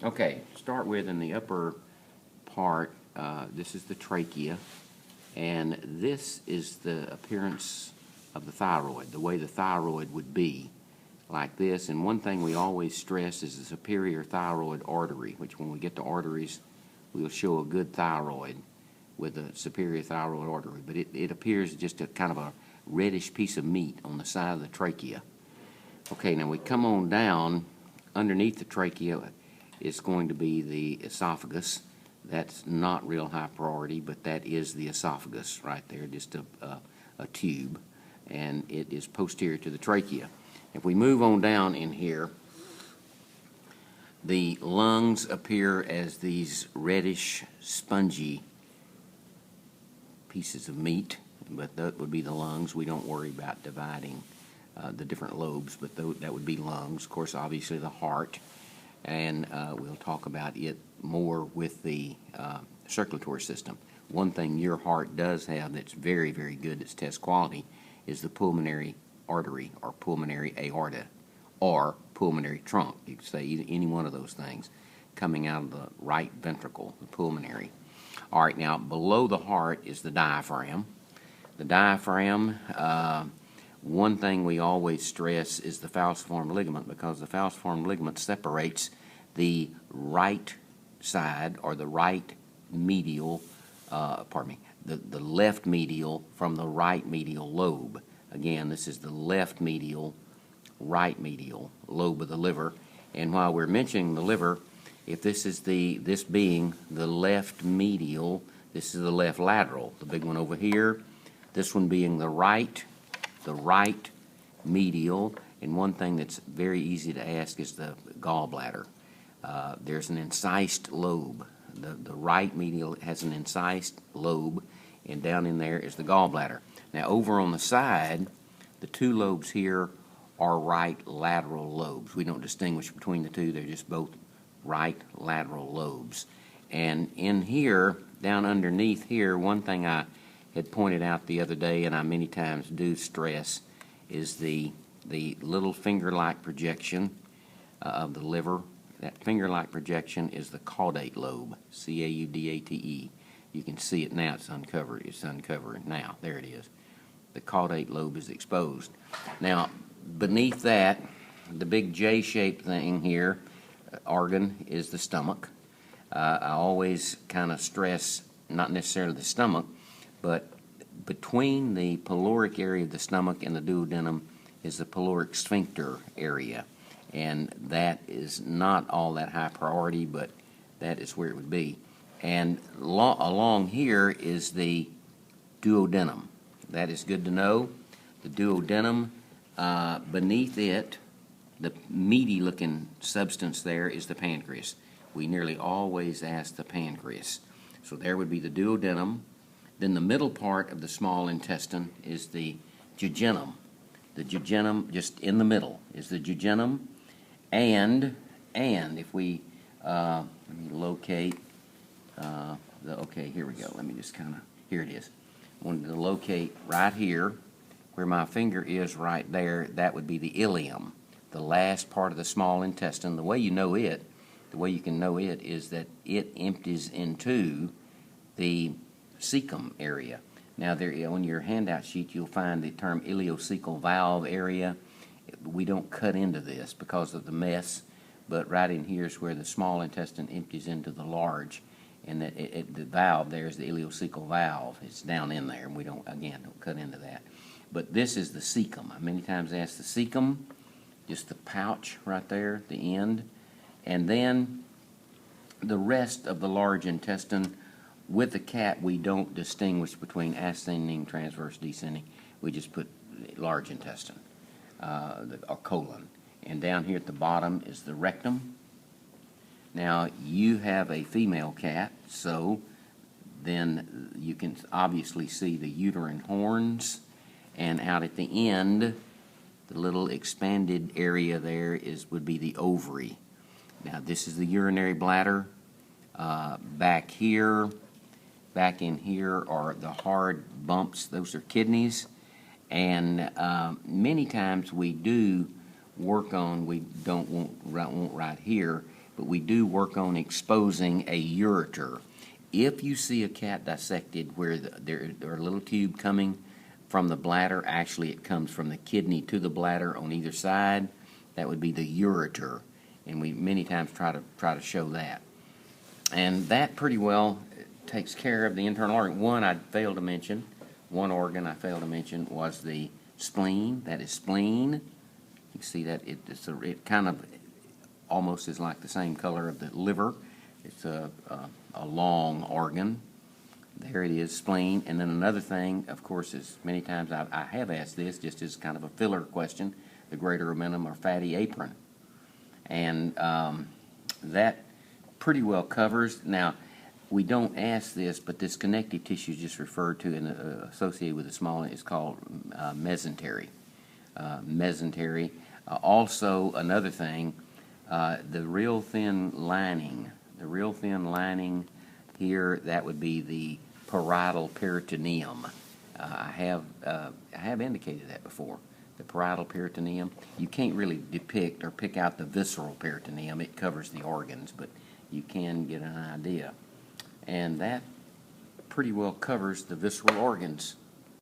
Okay, start with in the upper part, this is the trachea, and this is the appearance of the thyroid, the way the thyroid would be, like this. And one thing we always stress is the superior thyroid artery, which when we get to arteries, we'll show a good thyroid with a superior thyroid artery. But it appears just a kind of a reddish piece of meat on the side of the trachea. Okay, now we come on down. Underneath the trachea is going to be the esophagus. That's not real high priority, but that is the esophagus right there, just a tube, and it is posterior to the trachea. If we move on down in here, the lungs appear as these reddish, spongy pieces of meat, but that would be the lungs. We don't worry about dividing the different lobes, but that would be lungs. Of course, obviously the heart, and we'll talk about it more with the circulatory system. One thing your heart does have that's very, very good, that's test quality, is the pulmonary artery or pulmonary aorta or pulmonary trunk. You could say any one of those things coming out of the right ventricle, the pulmonary. All right, now below the heart is the diaphragm. The diaphragm, one thing we always stress is the falciform ligament, because the falciform ligament separates the right side or the right medial, the left medial from the right medial lobe. Again, this is the left medial, right medial lobe of the liver. And while we're mentioning the liver, if this is this being the left medial, this is the left lateral, the big one over here. This one being the right medial. And one thing that's very easy to ask is the gallbladder. There's an incised lobe. The right medial has an incised lobe, and down in there is the gallbladder. Now over on the side, the two lobes here are right lateral lobes. We don't distinguish between the two. They're just both right lateral lobes. And in here, down underneath here, one thing I had pointed out the other day, and I many times do stress, is the little finger-like projection of the liver. That finger-like projection is the caudate lobe, C-A-U-D-A-T-E. You can see it now. It's uncovered. It's uncovered now. There it is. The caudate lobe is exposed. Now, beneath that, the big J-shaped thing here, organ, is the stomach. I always kind of stress not necessarily the stomach, but between the pyloric area of the stomach and the duodenum is the pyloric sphincter area. And that is not all that high priority, but that is where it would be. And along here is the duodenum. That is good to know. The duodenum, beneath it, the meaty-looking substance there is the pancreas. We nearly always ask the pancreas. So there would be the duodenum. Then the middle part of the small intestine is the jejunum. The jejunum, just in the middle, is the jejunum. And if we let me locate okay, here we go. Let me just kind of, here it is. I wanted to locate right here where my finger is right there. That would be the ileum, the last part of the small intestine. The way you know it, the way you can know it is that it empties into the cecum area. Now, there on your handout sheet, you'll find the term ileocecal valve area. We don't cut into this because of the mess, but right in here is where the small intestine empties into the large, and the valve there is the ileocecal valve. It's down in there, and we don't cut into that. But this is the cecum. I many times ask the cecum, just the pouch right there at the end, and then the rest of the large intestine. With the cat, we don't distinguish between ascending, transverse, descending. We just put large intestine, or colon. And down here at the bottom is the rectum. Now, you have a female cat, so then you can obviously see the uterine horns, and out at the end, the little expanded area there would be the ovary. Now, this is the urinary bladder. Back in here are the hard bumps. Those are kidneys. And many times we do work on, we don't want right here, but we do work on exposing a ureter. If you see a cat dissected where there are a little tube coming from the bladder, actually it comes from the kidney to the bladder on either side, that would be the ureter, and we many times try to show that. And that pretty well takes care of the internal organ. One organ I failed to mention was the spleen. That is spleen. You can see that it kind of almost is like the same color of the liver. It's a long organ. There it is, spleen. And then another thing, of course, is many times I have asked this just as kind of a filler question, the greater omentum or fatty apron. And that pretty well covers. Now, we don't ask this, but this connective tissue just referred to and associated with the small is called mesentery. Also, another thing, the real thin lining. The real thin lining here, that would be the parietal peritoneum. I have indicated that before. The parietal peritoneum. You can't really depict or pick out the visceral peritoneum. It covers the organs, but you can get an idea. And that pretty well covers the visceral organs.